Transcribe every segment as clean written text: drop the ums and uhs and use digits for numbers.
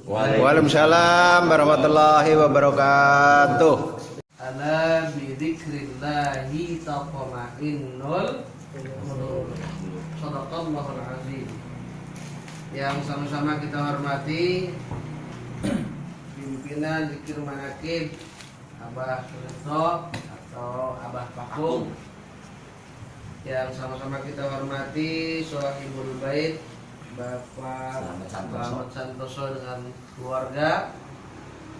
Waalaikumsalam warahmatullahi wabarakatuh. Ala bidzikrillahi tatma'innul qulub. Shadaqallahul azim. Yang sama-sama kita hormati pimpinan Zikir Manaqib Abah Sureto atau Abah Pakung. Yang sama-sama kita hormati Sohibul Bait Bapak Selamat Santoso dengan keluarga,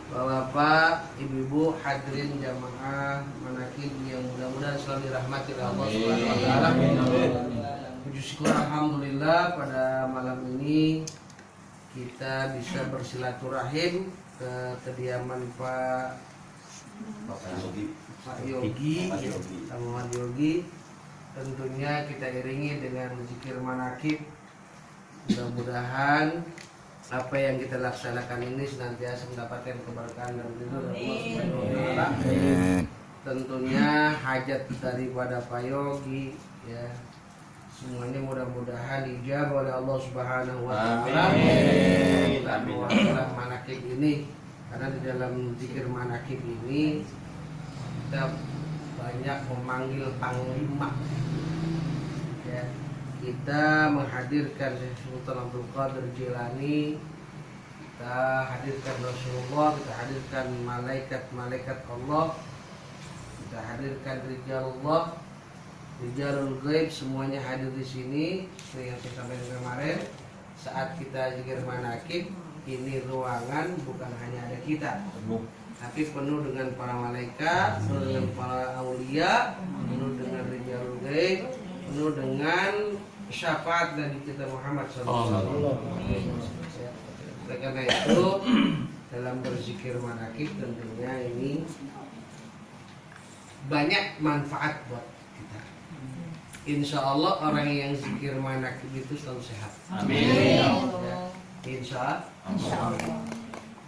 Bapak, Ibu-ibu hadirin jamaah manaqib yang mudah-mudahan selalu dirahmati oleh Allah Subhanahu wa taala. Puji syukur alhamdulillah pada malam ini kita bisa bersilaturahim ke kediaman Pak Yogi, Pak Muhammad Yogi. Tentunya kita iringi dengan zikir manaqib. Mudah-mudahan apa yang kita laksanakan ini senantiasa mendapatkan keberkahan dan ridho dari Allah Subhanahu wa taala. Tentunya hajat daripada Pak Yogi ya semuanya mudah-mudahan dijabah oleh Allah Subhanahu wa taala. Dalam manaqib ini, karena di dalam zikir manaqib ini kita banyak memanggil panglima. Ya, kita menghadirkan Sultan Abdul Qadir Jilani, kita hadirkan Rasulullah, kita hadirkan malaikat-malaikat Allah, kita hadirkan Rijalullah, Rijalul Ghaib, semuanya hadir di sini. Seperti yang saya sampaikan kemarin, saat kita zikir manaqib, ini ruangan bukan hanya ada kita, tapi penuh dengan para malaikat, penuh dengan para aulia, penuh dengan Rijalul Ghaib, penuh dengan syafaat Nabi kita Muhammad SAW. Oleh karena itu dalam berzikir manaqib tentunya ini banyak manfaat buat kita. Insya Allah orang yang zikir manaqib itu selalu sehat. Amin. Ya, insya Allah.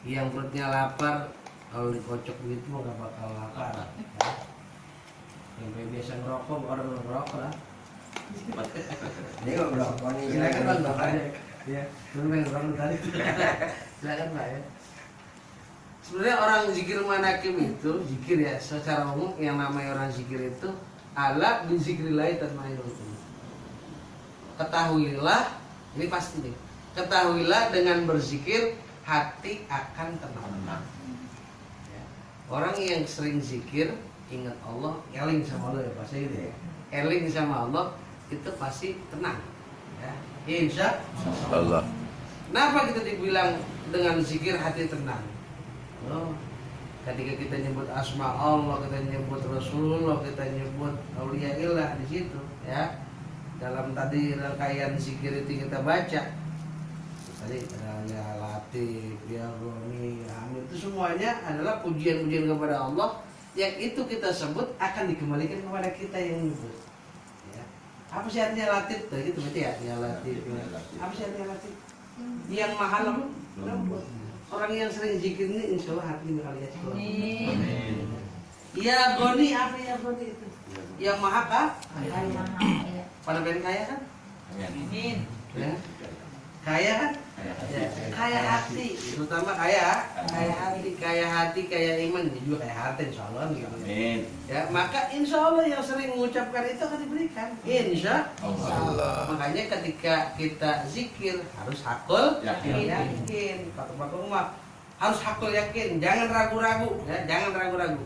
Yang perutnya lapar kalau dikocok begitu nggak bakal lapar. Ya. Yang biasa ngerokok orang ngerokok lah. Ini kok ngerokok nih. Silakan bang, bang. Ya, dulu main ngerokok tadi. Silakan pak ya. Sebenarnya orang zikir manaqib itu zikir ya secara umum yang namanya orang zikir itu ala bizikrillah tatma'innul qulub. Ketahuilah, ini pasti nih. Ketahuilah dengan berzikir hati akan tenang. Ya. Orang yang sering zikir ingat Allah, eling sama Allah ya pasti gitu ya. Eling sama Allah itu pasti tenang. Ya. Insya Allah. Kenapa kita dibilang dengan zikir hati tenang? Oh, ketika kita nyebut asma Allah, kita nyebut Rasulullah, kita nyebut auliyaillah di situ, ya. Dalam tadi rangkaian zikir itu kita baca. Tadi ada ya Latif, ya Ghani, ya Hamid, itu semuanya adalah pujian-pujian kepada Allah yang itu kita sebut akan dikembalikan kepada kita yang nyebut. Ya. Apa sih artinya Latif? Tuh, gitu berarti ya Latif. Ya. Apa sih artinya Latif? Yang maha lembut. Orang yang sering zikir ini insya Allah hati bakal dikasih keluar. Ya Ghani, apa ya Ghani itu? Yang maha kaya. Pada pengen kaya kan? Amin. Ya. Kaya kan? Ya. Kaya hati, terutama kaya hati, kaya iman, juga kaya hati insya Allah gitu. Amin. Ya, maka insya Allah yang sering mengucapkan itu akan diberikan. Insya Allah. Makanya ketika kita zikir harus hakul yakin. Pak Umar harus hakul yakin, jangan ragu-ragu, ya, jangan ragu-ragu.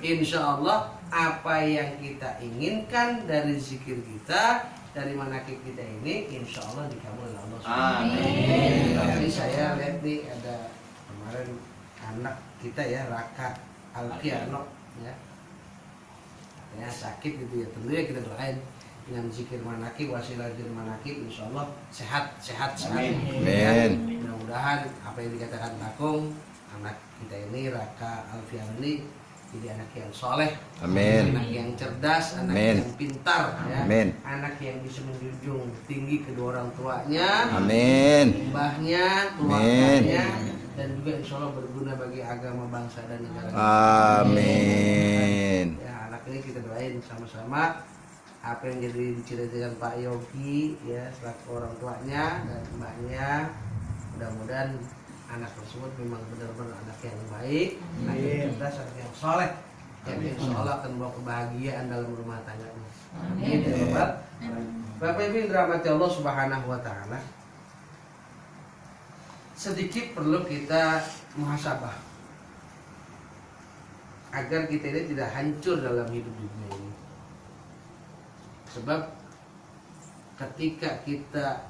Insya Allah apa yang kita inginkan dari zikir kita, dari manaqib kita ini insya Allah dikabul oleh Allah. Amin. Jadi saya lihat nih ada kemarin anak kita ya Raka Alkiano ya, katanya sakit gitu ya, tentunya kita doain dengan zikir manaqib, wasilah zikir manaqib insya Allah sehat. Amin. Ya, mudah-mudahan apa yang dikatakan Takung, anak kita ini Raka Alkiano ini jadi anak yang soleh, amin. Anak yang cerdas, anak amin. Yang pintar, ya. Amin. Anak yang bisa menjunjung tinggi kedua orang tuanya, amin. Mbahnya, keluarganya, dan juga insya Allah berguna bagi agama bangsa dan negara. Amin. Ya, anak ini kita doain sama-sama apa yang jadi diceritakan Pak Yogi, ya selaku orang tuanya dan mbahnya, mudah-mudahan anak tersebut memang benar-benar anak yang baik, anak yang cerdas, anak yang soleh, yang insya Allah akan membawa kebahagiaan dalam rumah tangganya. Amin. Bapak Ibu yang dirahmati Allah Subhanahu wa taala, sedikit perlu kita muhasabah agar kita ini tidak hancur dalam hidup dunia ini. Sebab ketika kita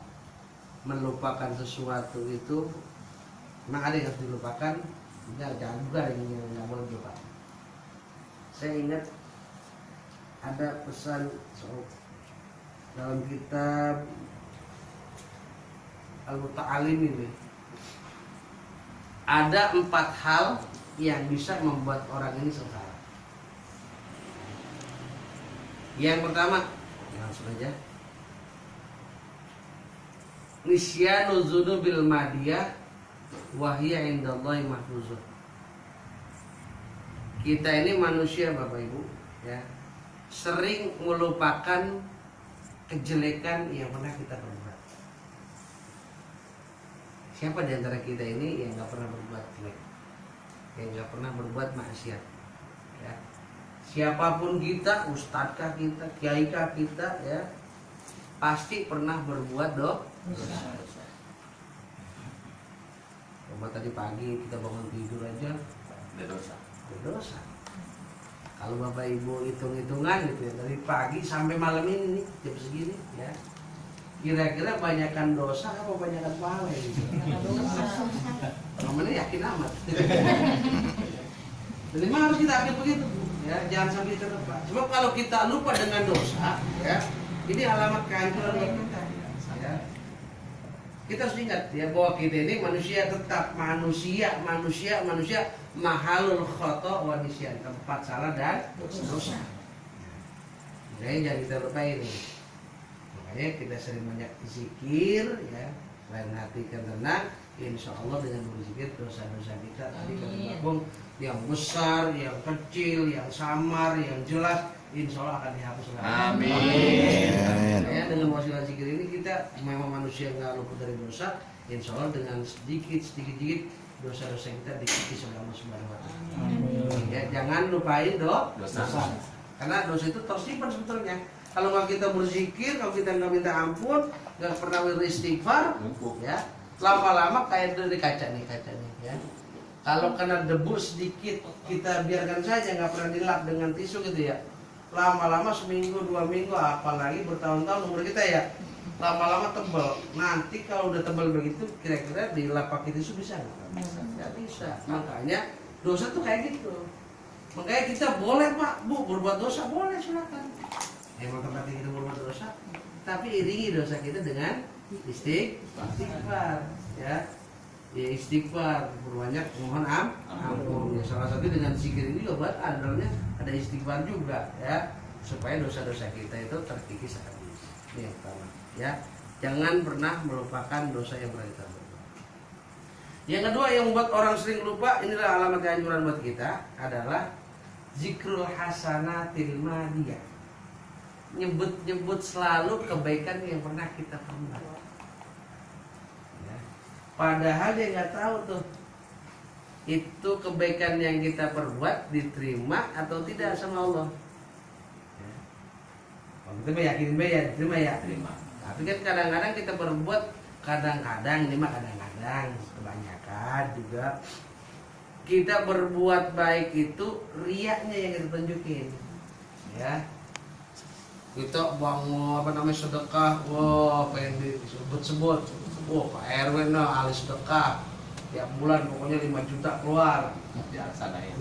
melupakan sesuatu itu, memang ada yang harus dilupakan, jangan juga yang nggak boleh dilupakan. Saya ingat ada pesan dalam kitab Al-Muta'alim ini, ada 4 hal yang bisa membuat orang ini sengsara. Yang pertama, langsung aja, nisyanu dzunubil madiyah wa hiya indallahi mahfuzun. Kita ini manusia Bapak Ibu, ya, sering melupakan kejelekan yang pernah kita perbuat. Siapa di antara kita ini yang nggak pernah berbuat jelek, yang nggak pernah berbuat maksiat? Ya. Siapapun kita, ustadzkah kita, kiaikah kita, ya, pasti pernah berbuat dosa. Coba tadi pagi kita bangun tidur aja, berdosa. Kalau Bapak Ibu hitung-hitungan gitu ya, dari pagi sampai malam ini nih, jam segini ya, kira-kira banyakan dosa apa banyakan pahala gitu? Kamu yakin amat. Jadi memang harus kita ambil begitu, ya, jangan sampai terlupa. Sebab kalau kita lupa dengan dosa, ya, ini alamat kehancuran buat kita. Ya. Kita harus ingat ya bahwa kita ini manusia, tetap manusia mahalul khoto wa nisyan, tempat salah dan dosa. Jadi jangan kita lupa ini. Makanya kita sering banyak zikir, ya, lain hati kan tenang. Insya Allah dengan berzikir dosa-dosa kita tadi tergabung yang besar, yang kecil, yang samar, yang jelas, insya Allah akan dihapus. Amin. Ya, dengan wasilah zikir ini kita memang manusia nggak luput dari dosa. Insya Allah dengan sedikit dosa-dosa kita dikikis oleh Allah Subhanahu Wa Taala. Ya, jangan lupain dosa. Karena dosa itu tersimpan sebetulnya. Kalau nggak kita berzikir, kalau kita nggak minta ampun, nggak pernah beristighfar, ya, lama-lama kayak dari kaca nih, ya. Kalau kena debu sedikit, kita biarkan saja, nggak pernah dilap dengan tisu gitu ya. Lama-lama seminggu, 2 minggu, apalagi bertahun-tahun umur kita ya, lama-lama tebal. Nanti kalau udah tebal begitu, kira-kira dilap pakai tisu bisa nggak? Nggak bisa. Makanya dosa tuh kayak gitu. Makanya kita boleh Pak, Bu, berbuat dosa boleh, silakan. Emang tempatnya kita berbuat dosa, tapi iringi dosa kita dengan istighfar, ya. Ya, istighfar, berbanyak mohon ampun. Ya, salah satu dengan zikir ini juga buat andalnya ada istighfar juga, ya, supaya dosa-dosa kita itu terkikis habis. Ini yang pertama, ya. Jangan pernah melupakan dosa yang pernah kita buat. Yang kedua yang membuat orang sering lupa, inilah alamat kehancuran buat kita, adalah zikrul hasanatil madiyah. Nyebut selalu kebaikan yang pernah kita perbuat. Ya. Padahal dia nggak tahu tuh itu kebaikan yang kita perbuat diterima atau tidak sama Allah. Ya. Kalau kita yakin ya diterima ya. Tapi kan kadang-kadang kita berbuat, kadang-kadang kebanyakan juga kita berbuat baik itu riaknya yang kita tunjukin, ya. Kita bangun sedekah, wah pengen disebut-sebut, wah Pak RW ahli sedekah, tiap bulan pokoknya 5 juta keluar, ya sana ya.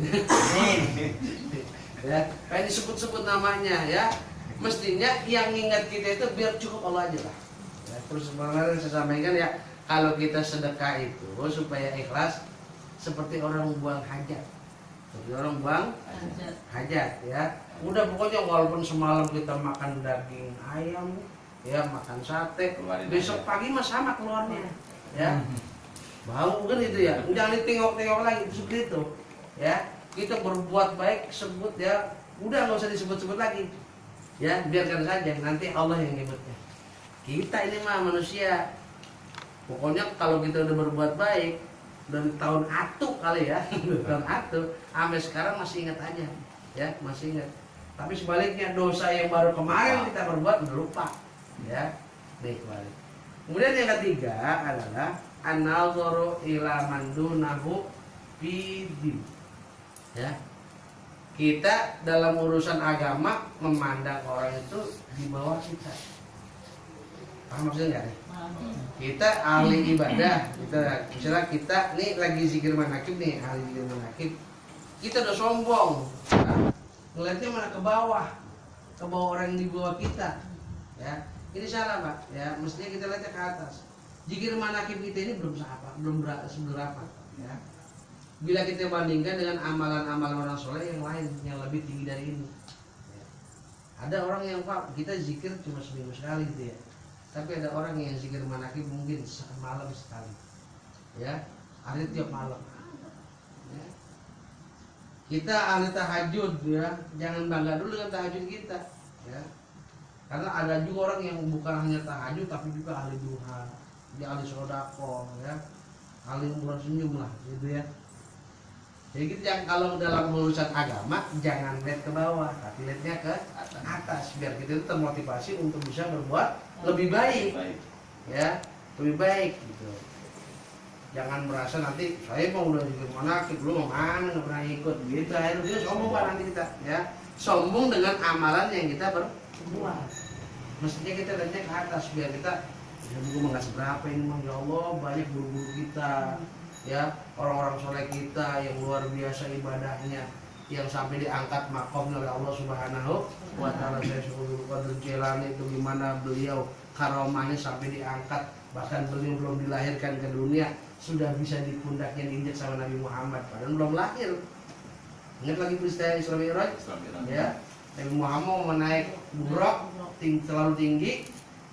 Ya, pengen disebut-sebut namanya, ya. Mestinya yang ingat kita itu biar cukup Allah aja lah. Ya, terus kemarin saya sampaikan ya, kalau kita sedekah itu supaya ikhlas, seperti orang buang hajat, ya. Udah pokoknya walaupun semalam kita makan daging ayam, ya, makan sate, besok pagi mah sama keluarnya, ya. Bau kan itu ya. Jangan ditengok-tengok lagi seperti itu, ya. Kita berbuat baik sebut ya, udah nggak usah disebut-sebut lagi, ya. Biarkan saja nanti Allah yang nyebutnya. Kita ini mah manusia. Pokoknya kalau kita udah berbuat baik, dari tahun atu kali ya, tahun atu, sampai sekarang masih ingat aja, ya masih ingat. Tapi sebaliknya dosa yang baru kemarin kita perbuat udah lupa, ya. Nih kembali. Kemudian yang ketiga adalah an-nadharu ila man dunahu fi din. Ya. Kita dalam urusan agama memandang orang itu di bawah kita. Paham maksudnya nggak? Kita ahli ibadah, misalnya kita nih lagi zikir manakib nih, ahli zikir manakib, kita udah sombong, ya. Ngeliatnya mana ke bawah orang yang di bawah kita, ya. Ini salah Pak, ya. Mestinya kita lihatnya ke atas. Zikir manakib kita ini belum seberapa, ya. Bila kita bandingkan dengan amalan-amalan orang soleh yang lain yang lebih tinggi dari ini, ya. Ada orang yang Pak, kita zikir cuma seminggu sekali gitu ya. Tapi ada orang yang zikir manakib mungkin malam sekali, ya, hari tiap malam. Ya. Kita ahli tahajud, ya, jangan bangga dulu dengan tahajud kita, ya. Karena ada juga orang yang bukan hanya tahajud tapi juga ahli duha, dia ahli sodako, ya, ahli murah senyum lah, gitu ya. Jadi kita kalau dalam urusan agama jangan lihat ke bawah, tapi lihatnya ke atas biar kita itu termotivasi untuk bisa berbuat lebih baik, ya, lebih baik gitu. Jangan merasa nanti saya mau udah zikir manakib, lu mau mana nggak pernah ikut, gitu. Akhirnya sombong Pak nanti kita, ya, sombong dengan amalan yang kita berbuat. Mestinya kita lihatnya ke atas biar kita, ya gue nggak seberapa ini mah, ya Allah banyak guru-guru kita, ya, orang-orang soleh kita yang luar biasa ibadahnya, yang sampai diangkat makomnya oleh Allah Subhanahu wa Ta'ala. Saya Syekh Qadir Jilani itu gimana beliau karomahnya sampai diangkat, bahkan beliau belum dilahirkan ke dunia sudah bisa di pundaknya diinjak sama Nabi Muhammad padahal belum lahir. Ingat lagi peristiwa Isra Mi'raj, ya, Nabi Muhammad mau naik buruk terlalu tinggi,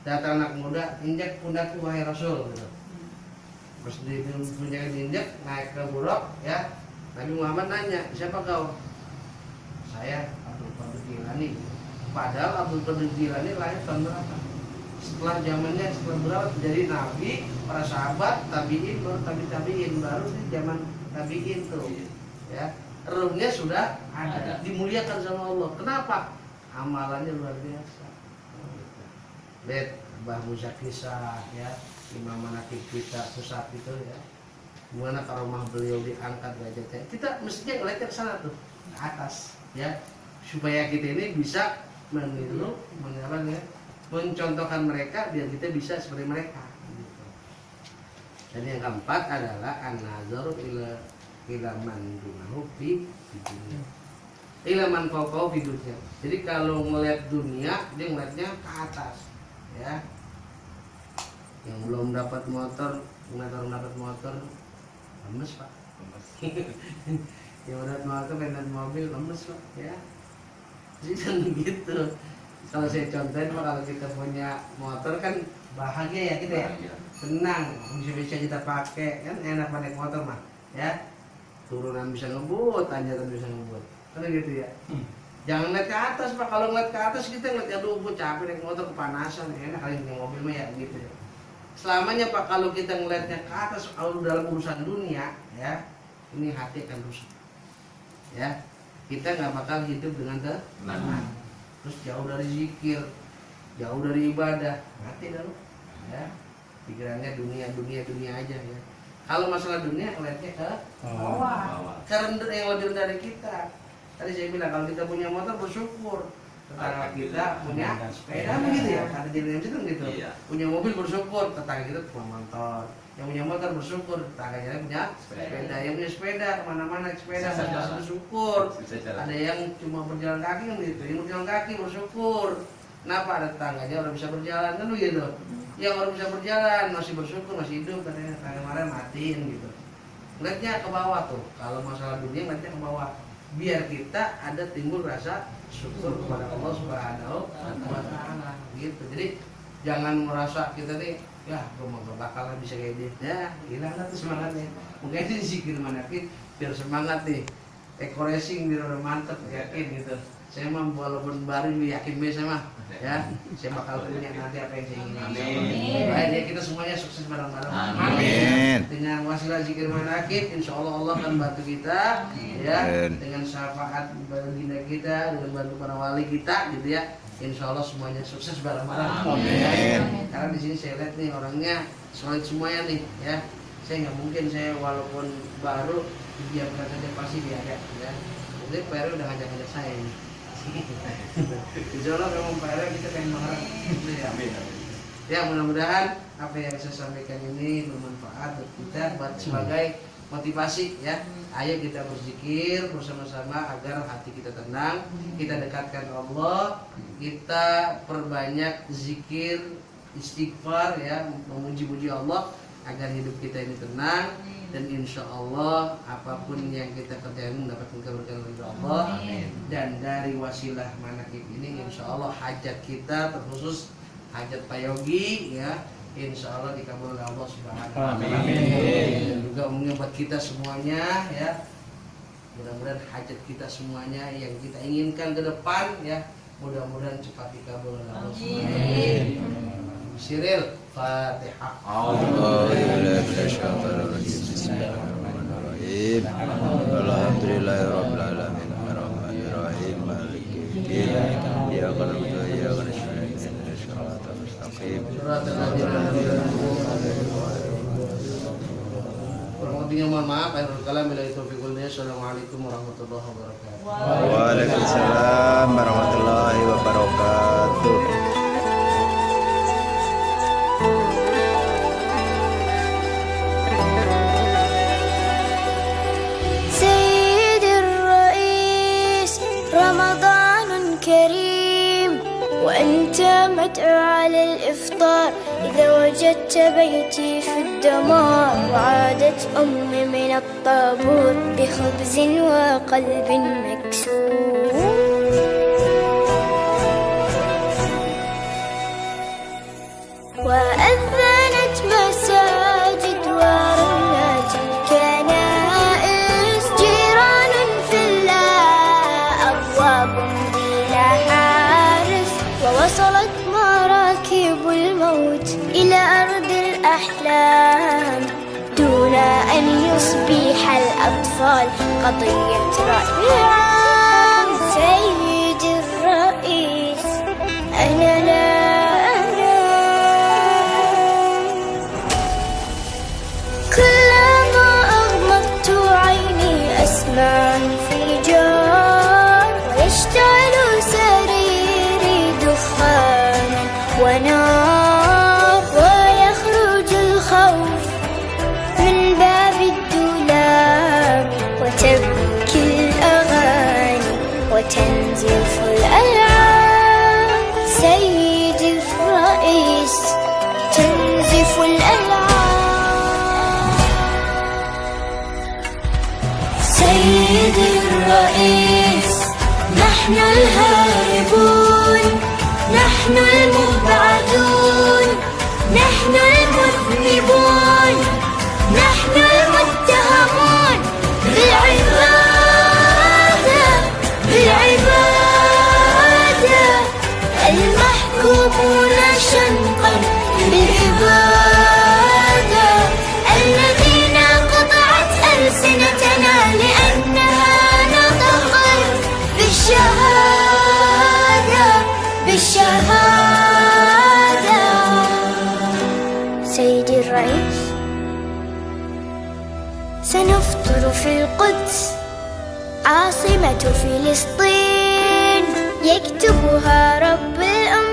datang anak muda, injak pundakku wahai Rasul, gitu. Terus punya diinjak naik ke buruk, ya. Nabi Muhammad nanya, siapa kau? Saya Abdul Qadir Jilani. Padahal Abdul Qadir Jilani lahir tahun berapa? Setelah zamannya, setelah berapa jadi nabi, para sahabat, tabiin, baru tabiin, baru di zaman tabiin tuh, ya. Ruhnya sudah ada, dimuliakan sama Allah. Kenapa? Amalannya luar biasa. Lihat Mbah Musa Kisah, ya, Imam Manakib kita pusat itu, ya. Gimana karomah beliau diangkat derajatnya. Kita mestinya ngeliatnya ke sana tuh, ke atas, ya, supaya kita ini bisa meniru, mencontohkan mereka biar kita bisa seperti mereka. Gitu. Dan yang keempat adalah an-nazaru ila man dunahu fi dunya. Ila man fawqahu fi dunya. Jadi kalau melihat dunia dia ngeliatnya ke atas, ya. Yang belum dapat motor, dapat motor lemes Pak. Yang udah motor pengen mobil lemes Pak, ya. Jadi kan gitu. Kalau saya contohin Pak, kalau kita punya motor kan bahagia ya kita, ya, senang, bisa kita pakai, kan enak naik motor mah, ya. Turunan bisa ngebut, tanjakan bisa ngebut, kan gitu ya. Jangan lihat ke atas Pak. Kalau ngeliat ke atas kita ngeliat, aduh gue capek naik motor kepanasan, enak kali naik mobil mah ya, gitu ya. Selamanya Pak kalau kita ngeliatnya ke atas, kalau dalam urusan dunia, ya, ini hati akan rusak, ya. Kita nggak bakal hidup dengan tenang, terus jauh dari zikir, jauh dari ibadah, hati dah lu, ya. Pikirannya dunia aja, ya. Kalau masalah dunia ngeliatnya ke bawah, karena yang lebih rendah dari kita. Tadi saya bilang kalau kita punya motor bersyukur. Tetangga kita punya sepeda begitu ya, kata jadi itu gitu. Iya. Punya mobil bersyukur, tetangga kita punya motor. Yang punya motor bersyukur, tetangganya punya sepeda. Yang punya sepeda kemana-mana sepeda bersyukur. Ada yang cuma berjalan kaki kan gitu, yang berjalan kaki bersyukur. Kenapa ada tetangganya orang bisa berjalan kan begitu. Yang orang bisa berjalan masih bersyukur, masih hidup, katanya kemarin matiin gitu. Lihatnya ke bawah tuh. Kalau masalah dunia lihatnya ke bawah. Biar kita ada timbul rasa syukur kepada Allah Subhanahu wa Ta'ala gitu. Jadi jangan merasa kita nih, ya gue mau bakalan bisa kayak dia, ya hilang tuh semangatnya. Mungkin ini zikir manakib biar semangat nih, eco racing biar udah mantep, yakin gitu. Saya mah walaupun baru yakin saya mah ya, saya bakal punya nanti apa yang saya ingin. Amin. Baik, ya kita semuanya sukses bareng-bareng. Amin. Dengan wasilah zikir manakib, insya Allah akan bantu kita, ya. Amin. Dengan syafaat baginda kita, dengan bantu para wali kita, gitu ya. Insya Allah semuanya sukses bareng-bareng. Amin. Karena di sini saya lihat nih orangnya solid semuanya nih, ya. Saya nggak mungkin saya walaupun baru dibiarkan saja pasti dia ada, ya. Jadi Pak RW udah ngajak-ngajak saya nih. Insya Allah memang Pak RW kita pengen mengharap. Ya mudah-mudahan apa yang saya sampaikan ini bermanfaat buat kita, buat sebagai motivasi ya. Ayo kita berzikir bersama-sama agar hati kita tenang, kita dekatkan Allah, kita perbanyak zikir, istighfar ya, memuji-muji Allah agar hidup kita ini tenang, dan insya Allah apapun yang kita kerjakan mendapatkan keberkahan dari Allah. Dan dari wasilah manakib ini insya Allah hajat kita, terkhusus hajat Pak Yogi ya, insya Allah dikabul oleh Allah Subhanahu wa Ta'ala. Dan juga umumnya buat kita semuanya ya, mudah-mudahan hajat kita semuanya yang kita inginkan ke depan ya, mudah-mudahan cepat dikabul oleh Allah Subhanahu wa Ta'ala. Siril Fatihah. Bismillahirrahmanirrahim. Alhamdulillahirabbil alamin. Arrahmanirrahim. Maliki yaumiddin. Iyyaka na'budu wa iyyaka nasta'in. Ihdinas siratal mustaqim. Shiratal ladzina an'amta 'alaihim. Kurang lebihnya mohon maaf. Akhirul kalam billahi taufiq wal hidayah. Assalamualaikum warahmatullahi wabarakatuh. Waalaikumsalam warahmatullahi wabarakatuh. رمضان كريم وأنت مدعو على الإفطار، إذا وجدت بيتي في الدمار وعادت أمي من الطابور بخبز وقلب مكسور. وأذنت مساجد ورنت الكنائس، جيران في الله أبواب بلا حارس، ووصلت مراكب الموت إلى أرض الأحلام دون أن يصبح الأطفال قضية رأي عام. سيد الرئيس أنا لا كلما أغمضت عيني أسمع انفجار، ويشتعل سريري دخانا ونار، ويخرج الخوف من باب الدولاب، وتبكي الأغاني وتنزف الألعاب. سيد الرئيس تنزف الألعاب. سيدي الرئيس نحن الهاربون، نحن المبعدون، نحن المذنبون، نحن المتهمون بالعبادة، بالعبادة، المحكومون شنقا بالإبادة، الذين قطعت ألسنتنا لأنها نطقت بالشهادة، بالشهادة. سيدي الرئيس سنفطر في القدس عاصمة فلسطين، يكتبها رب الأمة